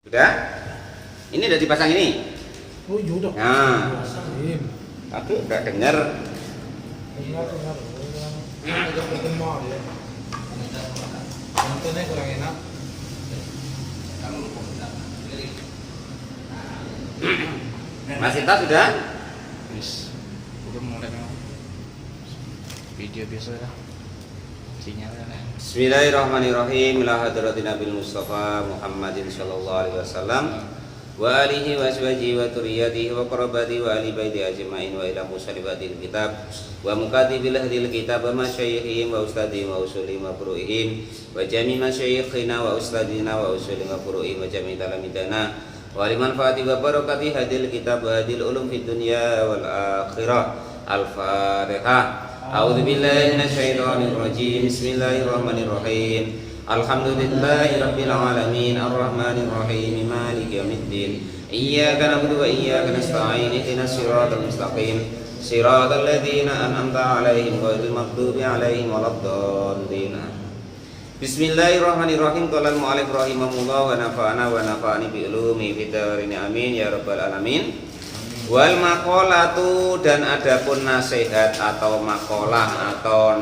Sudah? Ini udah dipasang ini. Oh iya udah. Nah. Pasangin. Aku udah dengar. Dengar. Agak bergema ya. Nontonnya kurang enak. Mas Sinta sudah? Wis, udah mulai memang. Video biasa lah. Sinyalnya lah. Bismillahirrahmanirrahim. Ila hadratin Nabil Mustafa Muhammadin sallallahu alaihi wasallam wa alihi wa ashabihi wa dzurriyyatihi wa qarabatihi wa ahli baiti ajmain wa ila musallifatil kitab wa mukatibil hadil kitab wa masyayikhihim wa ustadihim wa usulihim wa furu'ihim wa jami masyayikhina wa ustadina wa usulihim wa furu'ihim wa jami talamidana wa liman fati wa barakati hadil kitab wa hadil ulum fid dunya wal akhirah. Al-Fatihah. A'udzu billahi minasyaitonir rajim. Bismillahirrahmanirrahim. Alhamdulillahirabbil alamin arrahmanir rahim maliki yaumiddin. Iyyaka na'budu wa iyyaka nasta'in ihdinas siratal mustaqim siratal ladzina an'amta 'alaihim ghairil maghdubi 'alaihim waladdallin. Bismillahirrahmanirrahim. Qala al-mu'allif rahimahullah wa nafa'ana wa nafa'ani bi ulumi fid dharain amin ya rabbal alamin. Wal maqalatu, dan adapun nasihat atau maqalah atau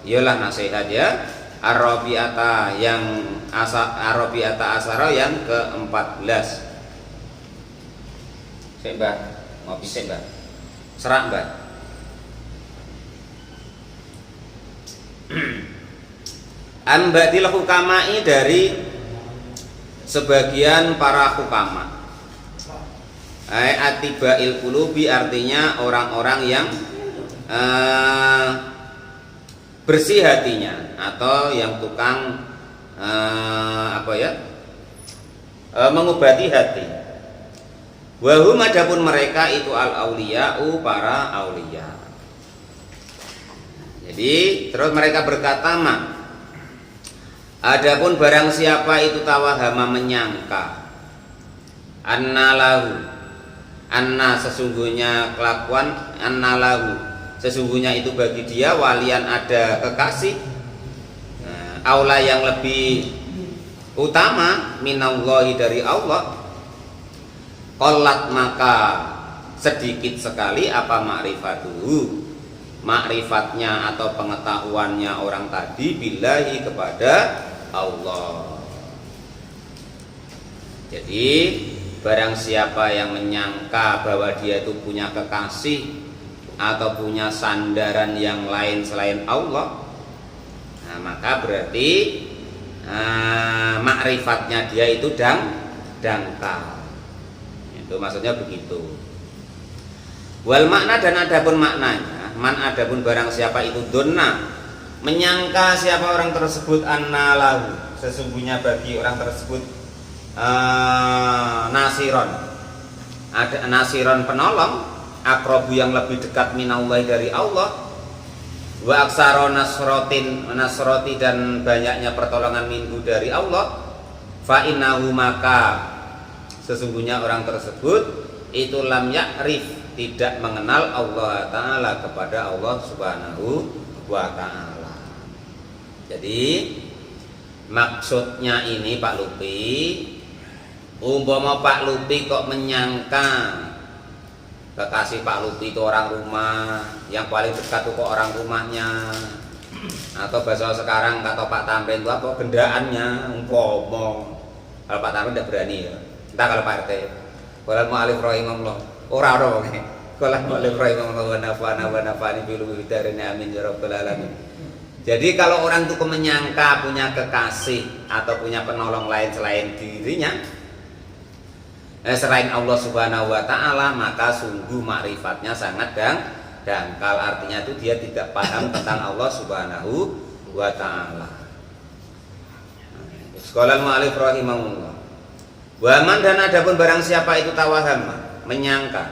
yalah nasihat ya, Ar-Rabi'ata yang Ar-Rabi'ata Asyara yang ke-14. Sik Mbah, ngopi sik Mbah. Serak Mbah. Ambadil hukama'i, dari sebagian para hukama. Atiba'il qulubi, artinya orang-orang yang bersih hatinya atau yang tukang mengobati hati. Wahum, adapun mereka itu al-auliya'u, para aulia. Jadi terus mereka berkata, adapun barang siapa itu tawahama, menyangka, annalahu, anna sesungguhnya kelakuan, annalahu sesungguhnya itu bagi dia, walian ada kekasih, aula yang lebih utama, minallahi dari Allah, qallat maka sedikit sekali apa ma'rifatuhu, ma'rifatnya atau pengetahuannya orang tadi, billahi kepada Allah. Jadi barang siapa yang menyangka bahwa dia itu punya kekasih atau punya sandaran yang lain selain Allah, maka berarti makrifatnya dia itu dangkal. Itu maksudnya begitu. Wal makna, dan adapun maknanya, man adapun barang siapa itu donna, menyangka siapa orang tersebut, annalahu sesungguhnya bagi orang tersebut nasiron, ada nasiron penolong, akrobu yang lebih dekat minallahi dari Allah, wa aksaro nasroti dan banyaknya pertolongan minhu dari Allah, fa innahu maka sesungguhnya orang tersebut itu lam ya'rif, tidak mengenal Allah Ta'ala, kepada Allah Subhanahu wa Ta'ala. Jadi maksudnya ini Pak Lupi, umpama Pak Lupi kok menyangka kekasih Pak Lupi itu orang rumah, yang paling dekat itu kok orang rumahnya, atau bahasa sekarang kata Pak Tamrin itu apa, gendaannya, umpama. Kalau Pak Tamrin tidak berani ya, entah kalau Pak RT. Kalau mu'alif rahimahullah orang kalau mu'alif rahimahullah wa nafa'ani bil widarin amin ya rabbal alamin. Jadi kalau orang itu menyangka punya kekasih atau punya penolong lain selain dirinya, selain Allah Subhanahu wa Ta'ala, maka sungguh makrifatnya sangat dangkal. Artinya itu dia tidak paham tentang Allah Subhanahu wa Ta'ala. Sekolah mu'alif rahimahullah. Waman, dan adapun barang siapa itu tawahama, menyangka,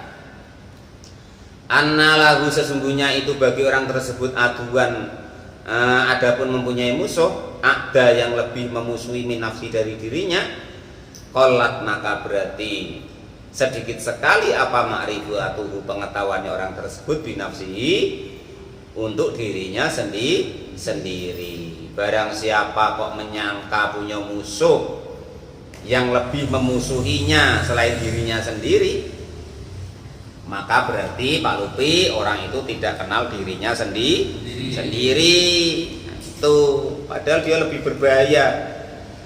annalahu sesungguhnya itu bagi orang tersebut aduan, adapun mempunyai musuh, ada yang lebih memusuhi min nafsi dari dirinya, qallat maka berarti sedikit sekali apa ma'rifatuhu, pengetahuannya orang tersebut, binafsihi untuk dirinya sendiri. Barang siapa kok menyangka punya musuh yang lebih memusuhinya selain dirinya sendiri, maka berarti Pak Lupi orang itu tidak kenal dirinya sendiri. Nah, itu padahal dia lebih berbahaya.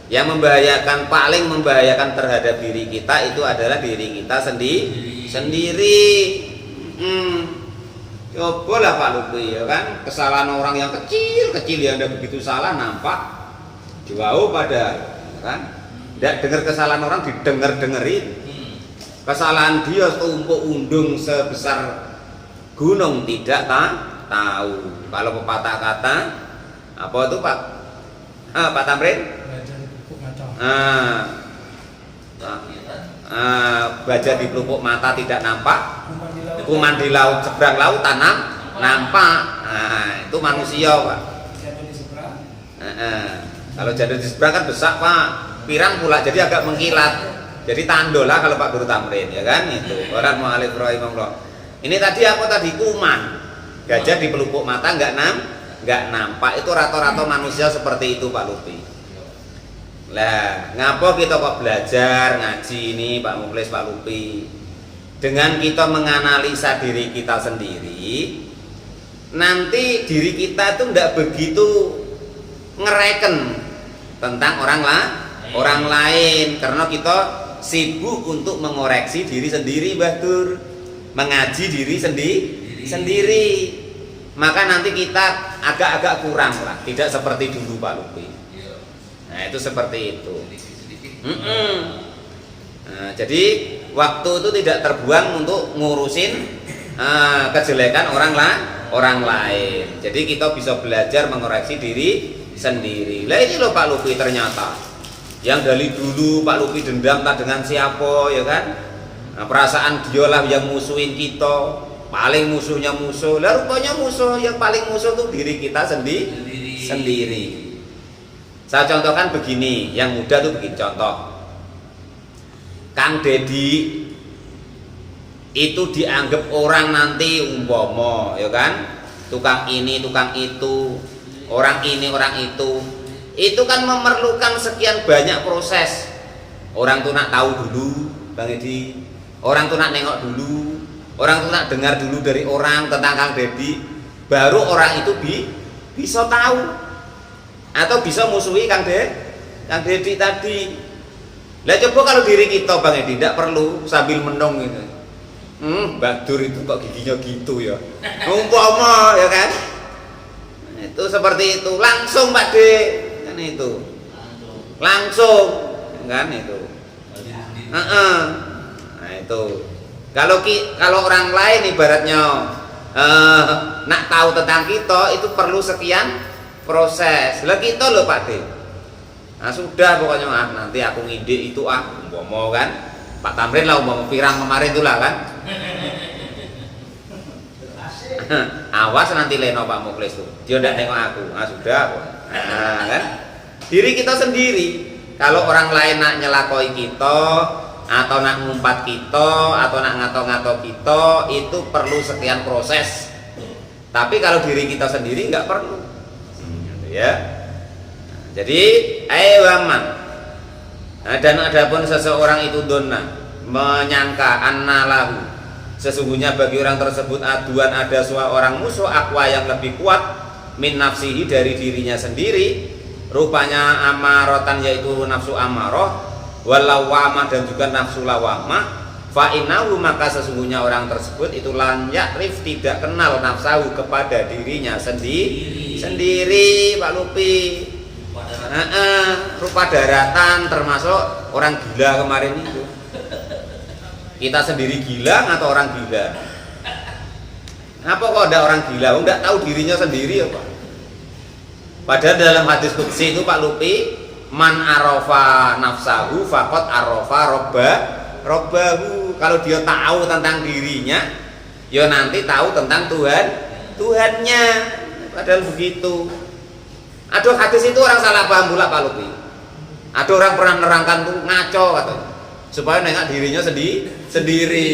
Yang membahayakan, paling membahayakan terhadap diri kita itu adalah diri kita sendiri. Cobalah Pak Lupi ya kan, kesalahan orang yang kecil yang Anda begitu salah nampak jauh pada kan. Tidak dengar kesalahan orang, didengerin. Kesalahan dia tumpuk undung sebesar gunung tidak tahu. Kalau pepatah kata apa itu Pak? Pak Tamrin? Baja di pelupuk mata tidak nampak, kuman di laut seberang lautan nampak. Itu manusia Pak. Kalau jatuh di seberang kan besar Pak, pirang pula jadi agak mengkilat. Jadi tandolah kalau Pak Guru Tamrin ya kan itu. Orang mu'alif rahimahullah. Ini tadi apa tadi kuman. Gajah di pelupuk mata enggak nampak. Itu rata-rata manusia seperti itu Pak Lupi. Lah, ngapa kita kok belajar ngaji ini Pak Mukhlis, Pak Lupi? Dengan kita menganalisa diri kita sendiri, nanti diri kita itu enggak begitu ngereken tentang orang lain karena kita sibuk untuk mengoreksi diri sendiri, Batur, mengaji diri sendiri. Maka nanti kita agak-agak kurang lah, tidak seperti dulu Pak Lupi. Nah itu seperti itu. Nah, jadi waktu itu tidak terbuang untuk ngurusin kejelekan orang lain. Jadi kita bisa belajar mengoreksi diri sendiri. Lah ini loh Pak Lupi ternyata yang dari dulu Pak Lupi dendam tak dengan siapa ya kan. Nah, perasaan dialah yang musuhin kita, paling musuhnya musuh. Lah rupanya musuh yang paling musuh itu diri kita sendiri. Saya contohkan begini, yang muda tuh begini contoh. Kang Dedi itu dianggap orang nanti umpama ya kan, tukang ini, tukang itu, orang ini, orang itu kan memerlukan sekian banyak proses. Orang tuh nak tahu dulu, Bang Edi. Orang tuh nak nengok dulu, orang tuh nak dengar dulu dari orang tentang Kang Dedi, baru orang itu bisa tahu atau bisa musuhi Kang Dedi tadi. Lah coba kalau diri kita Bang Edi tidak perlu sambil menong gitu. Badur itu kok giginya gitu ya. Umpama ya kan? Itu seperti itu, langsung Pak De kan itu. Langsung kan itu. Nah itu. Kalau orang lain ibaratnya nak tahu tentang kita itu perlu sekian proses. Lah kita loh Pak De. Nah sudah pokoknya nanti aku ngide itu umpama kan. Pak Tamrin lah umpama pirang kemarin itulah kan. Awas nanti Leno Pak Mukhlis tuh. Dia ndak nengok aku. Nah sudah. Nah kan. Diri kita sendiri. Kalau orang lain nak nyelakoi kita atau nak ngumpat kita atau nak ngato-ngato kita itu perlu sekian proses. Tapi kalau diri kita sendiri nggak perlu. Ya. Jadi aywaman. Dan adapun seseorang itu donna menyangka annalahu, sesungguhnya bagi orang tersebut aduan ada seorang musuh akwa yang lebih kuat min nafsihi dari dirinya sendiri, rupanya amarotan yaitu nafsu amaroh, walawamah dan juga nafsu lawamah. Fa innahu maka sesungguhnya orang tersebut itu lan yakrif tidak kenal nafsahu kepada dirinya sendiri Pak Lupi. Rupa daratan termasuk orang gila kemarin itu. Kita sendiri gila atau orang gila? Apa kok ada orang gila? Enggak tahu dirinya sendiri apa? Padahal dalam hadis qudsi itu Pak Lupi, man arafa nafsahu faqad arafa robbahu. Kalau dia tahu tentang dirinya, ya nanti tahu tentang Tuhannya. Padahal begitu. Ada hadis itu orang salah paham pula Pak Lupi. Ada orang pernah nerangkan tuh ngaco katanya, supaya nengok dirinya sendiri.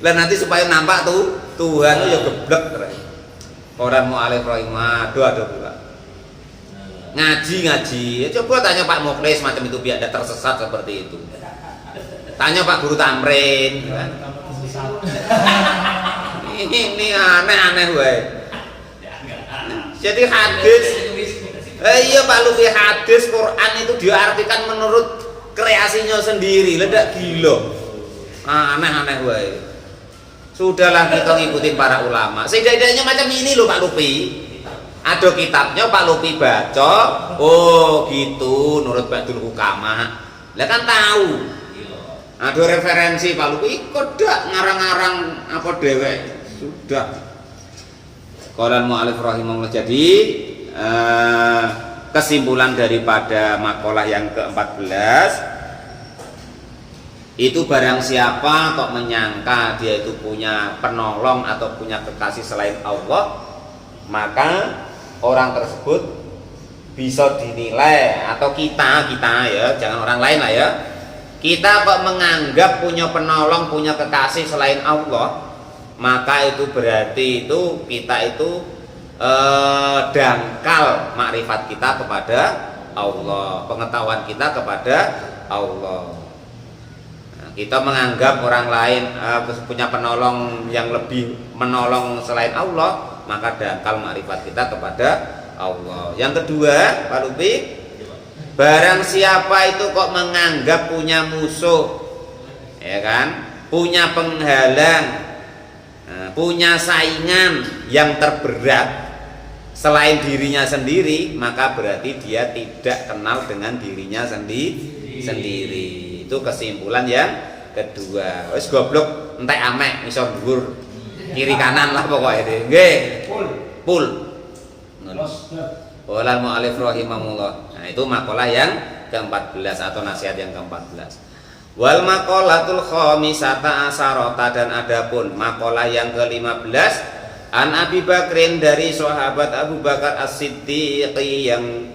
Lah nanti supaya nampak tuh Tuhan tuh ya geblek. Orang mu'alif rahimah, ada pula. ngaji. Coba tanya Pak Mukhlis macam itu biar ada tersesat seperti itu. Tanya Pak Guru Tamrin. Kan? Ini aneh-aneh wae. Jadi hadis, iya Pak Lufi, hadis Quran itu diartikan menurut kreasinya sendiri, ledak gila. Aneh-aneh wae. Sudahlah kita ngikutin para ulama. Setidaknya macam ini loh Pak Lufi. Ada kitabnya Pak Lufi baca, oh gitu nurut Ba'dul Hukama. Lah kan tahu. Ada referensi Pak Lufi, kok dak ngarang-ngarang apa dewek. Sudah. Qala al-mu'allif rahimahullah. Jadi kesimpulan daripada makalah yang ke-14 itu barang siapa kok menyangka dia itu punya penolong atau punya kekasih selain Allah, maka orang tersebut bisa dinilai, atau kita ya, jangan orang lain lah ya, kita kok menganggap punya penolong, punya kekasih selain Allah, maka itu berarti itu kita itu dangkal makrifat kita kepada Allah, pengetahuan kita kepada Allah. Kita menganggap orang lain punya penolong yang lebih menolong selain Allah, maka dangkal makrifat kita kepada Allah. Yang kedua, Pak Lupi, barang siapa itu kok menganggap punya musuh, ya kan, punya penghalang, punya saingan yang terberat selain dirinya sendiri, maka berarti dia tidak kenal dengan dirinya sendiri. Itu kesimpulan yang kedua. Wis goblok entek amek iso dhuwur kiri kanan lah pokoknya nggih. Pul. Qala al-mu'allif rahimahullah. Nah, itu makalah yang ke-14 atau nasihat yang ke-14. Wal maqalatul khamisata asarata, dan adapun makalah yang ke-15 an Abi Bakrin, dari sahabat Abu Bakar As-Siddiq yang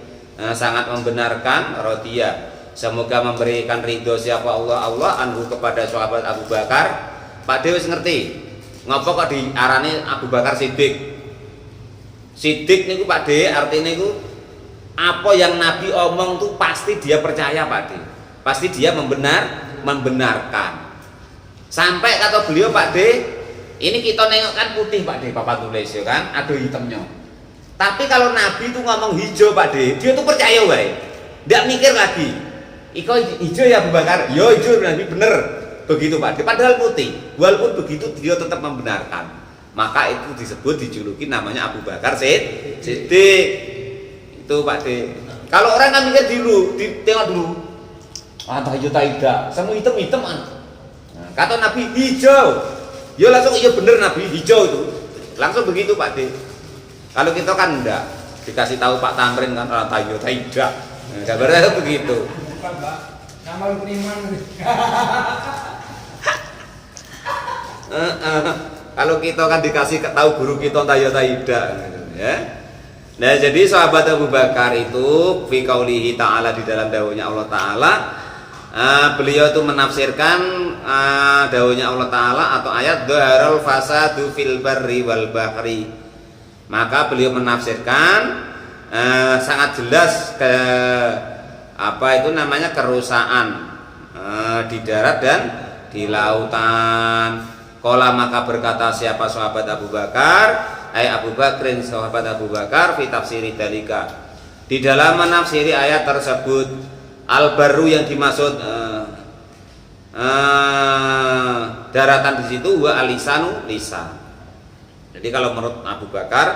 sangat membenarkan, radhiyallahu, semoga memberikan ridho siapa Allah anhu kepada sahabat Abu Bakar. Pak Dewi ngerti ngapa kok diarani Abu Bakar Siddiq? Siddiq niku Pak Dewi artinya niku apa yang Nabi omong tuh pasti dia percaya Pak Dewi, pasti dia membenarkan. Sampai kata beliau Pak Dewi, ini kita nengok kan putih Pak Dewi, papan tulis ya kan, ada hitamnya. Tapi kalau Nabi tuh ngomong hijau Pak Dewi, dia tuh percaya wae, tidak mikir lagi. Iko hijau ya Abu Bakar, yo hijau Nabi bener, begitu Pak. Padahal putih, walaupun begitu dia tetap membenarkan. Maka itu disebut, dijuluki namanya Abu Bakar Siddiq. Itu Pak D. Kalau orang kan mikir dulu, tengok dulu. Tak hijau tak tidak, semua hitam kan. Nah, kata Nabi hijau, yo langsung iya bener Nabi hijau itu, langsung begitu Pak D. Kalau kita kan enggak, dikasih tahu Pak Tamrin kan tak hijau tak tidak. Nah, kabarnya begitu. Bukan Mbak, nama lu beriman. Kalau kita kan dikasih tahu guru kita tayo tidak, ya. Nah, jadi sahabat Abu Bakar itu fi qaulihi ta'ala, di dalam dawuhnya Allah Ta'ala, beliau itu menafsirkan dawuhnya Allah Ta'ala atau ayat dhaharul fasadu fil barri wal bahri. Maka beliau menafsirkan sangat jelas ke apa itu namanya kerusakan di darat dan di lautan. Qala, maka berkata siapa sahabat Abu Bakar, Abu Bakrin, sahabat Abu Bakar, fi tafsiri dalika, di dalam menafsiri ayat tersebut. Al-barru yang dimaksud daratan di situ wa alisanu lisan. Jadi kalau menurut Abu Bakar,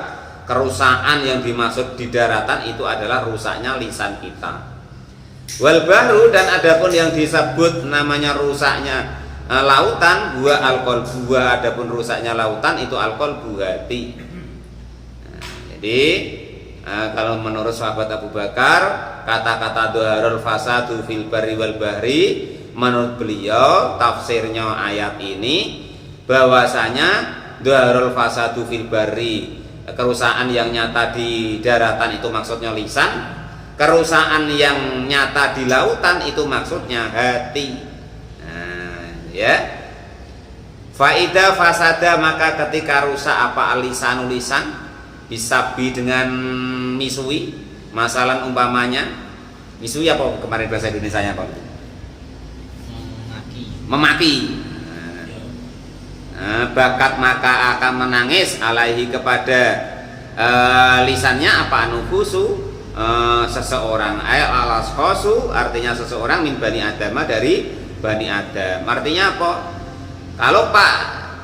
kerusakan yang dimaksud di daratan itu adalah rusaknya lisan kita. Wal bahru, dan adapun yang disebut namanya rusaknya lautan, gua alqalbu, adapun rusaknya lautan itu alqalbu, hati. Nah, jadi kalau menurut sahabat Abu Bakar, kata-kata dhaharul fasadu fil barri wal bahri, menurut beliau tafsirnya ayat ini bahwasanya dhaharul fasadu fil barri, kerusakan yang nyata di daratan itu maksudnya lisan, kerusakan yang nyata di lautan itu maksudnya hati. Ya, faida fasada, maka ketika rusak apa alisanu lisan, bisabi dengan misui, Masalan umpamanya misu ya apa kemarin bahasa Indonesianya apa? Memaki. Bakat maka akan menangis alaihi kepada lisannya apa nufusu seseorang alas khosu artinya seseorang min bani Adam dari bani Adam. Artinya apa? Kalau Pak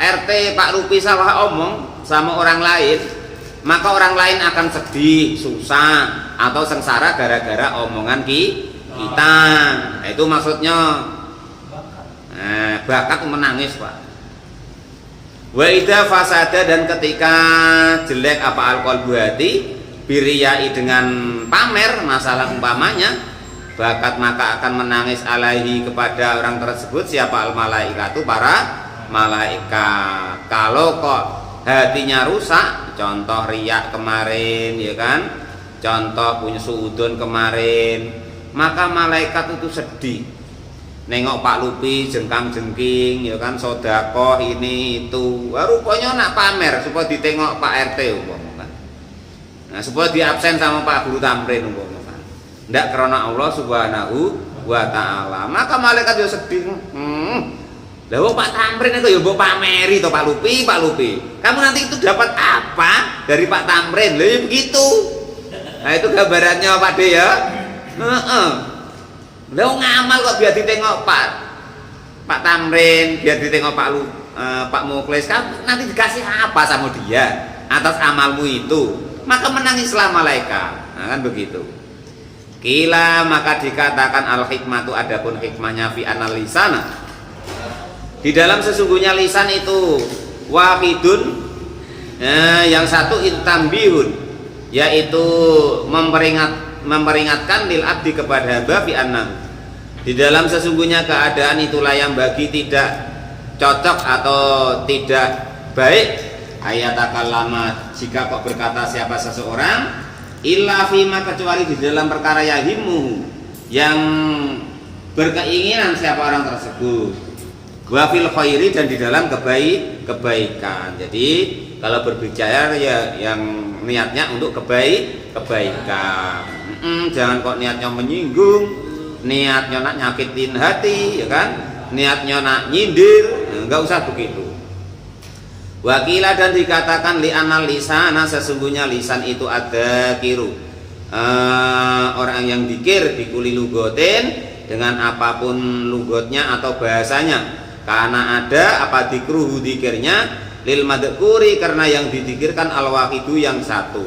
RT Pak Lupi salah omong sama orang lain, maka orang lain akan sedih, susah atau sengsara gara-gara omongan kita. Itu maksudnya bakat menangis, Pak. Wa idza fasada dan ketika jelek apa alqalbu hati biriyai dengan pamer masalah umpamanya bakat maka akan menangis alaihi kepada orang tersebut siapa al malaikatu para malaikat. Kalau kok hatinya rusak, contoh riak kemarin ya kan, contoh punya suudon kemarin, maka malaikat itu sedih nengok Pak Lupi jengkang-jengking ya kan, sodakoh ini itu rupanya nak pamer supaya ditengok Pak RT umpama. Nah, supaya diabsen sama Pak Guru Tamrin umpama. Ndak karena Allah Subhanahu wa taala. Maka malaikat yo sedih. Lah wong Pak Tamrin itu yo mbok pameri to Pak Lupi, Pak Lupi. Kamu nanti itu dapat apa dari Pak Tamrin? Lah ya begitu. Nah, itu gambarannya Pak De ya. Heeh. Lah ngamal kok biar ditengok Pak Tamrin, biar ditengok Pak Muklis, kamu nanti dikasih apa sama dia atas amalmu itu? Maka menangislah malaikat. Nah, kan begitu. Kila maka dikatakan al hikmatu adapun hikmahnya fi analisana. Di dalam sesungguhnya lisan itu wahidun, yang satu itu tambihun, yaitu memperingatkan lil abdi kepada hamba fi anna. Di dalam sesungguhnya keadaan itulah yang bagi tidak cocok atau tidak baik ayatakallama jika kok berkata siapa seseorang illa fima kecuali di dalam perkara yahimu yang berkeinginan siapa orang tersebut wa fil khairi dan di dalam kebaikan. Jadi kalau berbicara ya yang niatnya untuk kebaikan. Jangan kok niatnya menyinggung, niatnya nak nyakitin hati, ya kan? Niatnya nak nyindir, enggak usah begitu. Wakilah dan dikatakan li anal lisana sesungguhnya lisan itu ada kiru. Orang yang dikir dikuli lugotin dengan apapun lugotnya atau bahasanya. Karena ada apa dikruhu dikirnya lil madkuri karena yang didikirkan al wahidu yang satu.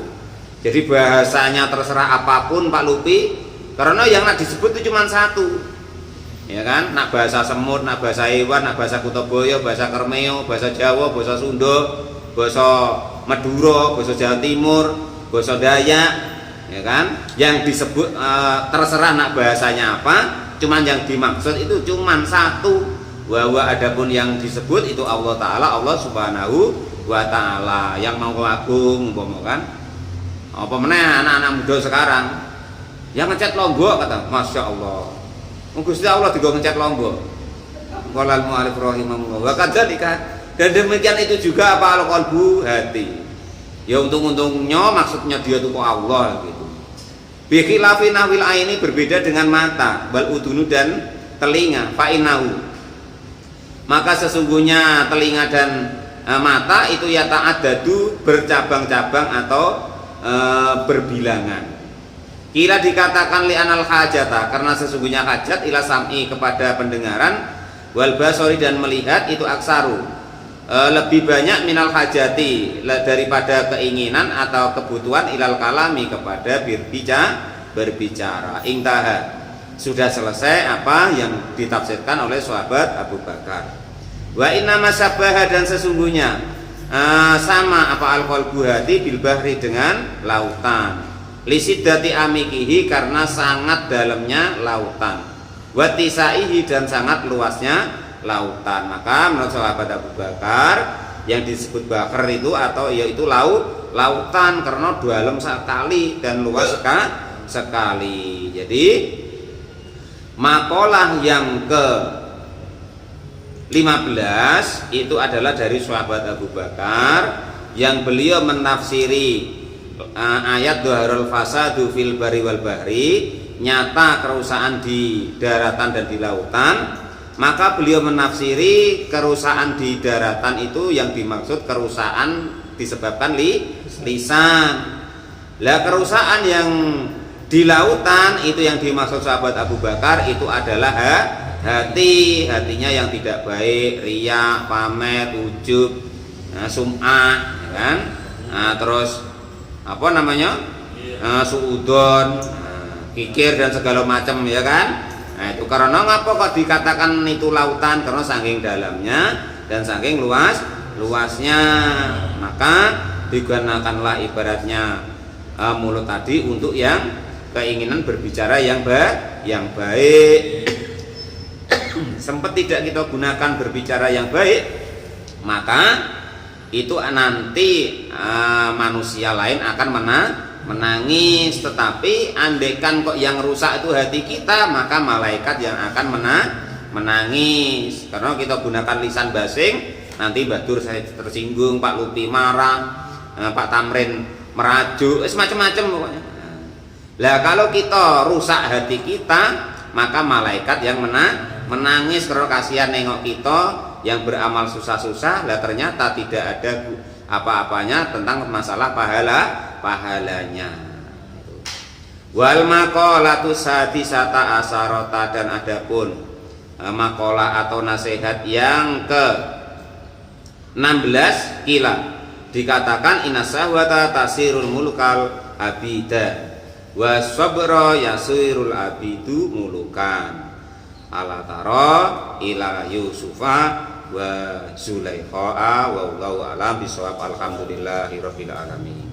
Jadi bahasanya terserah apapun Pak Lupi, karena yang nak disebut itu cuma satu, ya kan? Nak bahasa semut, nak bahasa hewan, nak bahasa Kutoboyo, bahasa Kermeo, bahasa Jawa, bahasa Sunda, bahasa Madura, bahasa Jawa Timur, bahasa Dayak, ya kan? Yang disebut terserah nak bahasanya apa, cuman yang dimaksud itu cuma satu. Bahwa adapun yang disebut itu Allah Ta'ala, Allah Subhanahu wa Ta'ala yang mau agung, kan? Apa meneh anak-anak muda sekarang yang ngecat lombok kata, Masya Allah Gusti Allah juga ngecat lombok. Qala al-mu'alif rahimahullah wa kadzalika, dan demikian itu juga apa al-qalbu hati. Ya untung-untungnya maksudnya dia itu kok Allah gitu. Bi khilafi nawil aini berbeda dengan mata, bal udunu dan telinga, fa innahu maka sesungguhnya telinga dan mata itu ya ta'addadu bercabang-cabang atau berbilangan. Kira dikatakan li anal hajata karena sesungguhnya hajat ila sam'i kepada pendengaran wal basori dan melihat itu aksaru lebih banyak minal hajati daripada keinginan atau kebutuhan ilal kalami kepada berbicara. Intaha sudah selesai apa yang ditafsirkan oleh sahabat Abu Bakar. Wa inna masabbaha dan sesungguhnya sama apa al-qalbu hati bil bahri dengan lautan. Lisiddati amikihi karena sangat dalamnya lautan. Wa tisaihi dan sangat luasnya lautan. Maka menurut sahabat Abu Bakar yang disebut bahar itu atau yaitu lautan karena dalam sekali dan luas sekali. Jadi makalah yang ke 15 itu adalah dari sahabat Abu Bakar yang beliau menafsiri ayat dhaharul fasadu fil bari wal bahri, nyata kerusakan di daratan dan di lautan, maka beliau menafsiri kerusakan di daratan itu yang dimaksud kerusakan disebabkan lisan. Lah kerusakan yang di lautan itu yang dimaksud sahabat Abu Bakar itu adalah hatinya yang tidak baik, riya, pamer, ujub, sum'ah, ya kan? Terus apa namanya? Suudon, kikir dan segala macam, ya kan? Nah, itu karena ngapa kok dikatakan itu lautan? Karena saking dalamnya dan saking luasnya, maka digunakanlah ibaratnya mulut tadi untuk yang keinginan berbicara yang baik. Sempat tidak kita gunakan berbicara yang baik, maka itu nanti manusia lain akan menangis. Tetapi andaikan kok yang rusak itu hati kita, maka malaikat yang akan menangis. Karena kita gunakan lisan basing, nanti Badur saya tersinggung, Pak Lupi marah, Pak Tamrin merajuk, semacam-macam pokoknya. Lah kalau kita rusak hati kita, maka malaikat yang menangis karena kasihan nengok kita yang beramal susah-susah, lah ternyata tidak ada apa-apanya tentang masalah pahalanya. Wal maqalatu sadisata asarota, dan adapun maqalah atau nasihat yang ke 16 kila, dikatakan inna sahwata tasirul mulkal abida wa sabra yasirul abidu mulukan ala tara ila yusufa wa zulaikha wa wallahu alam bisawab. Alhamdulillahi rabbil alamin.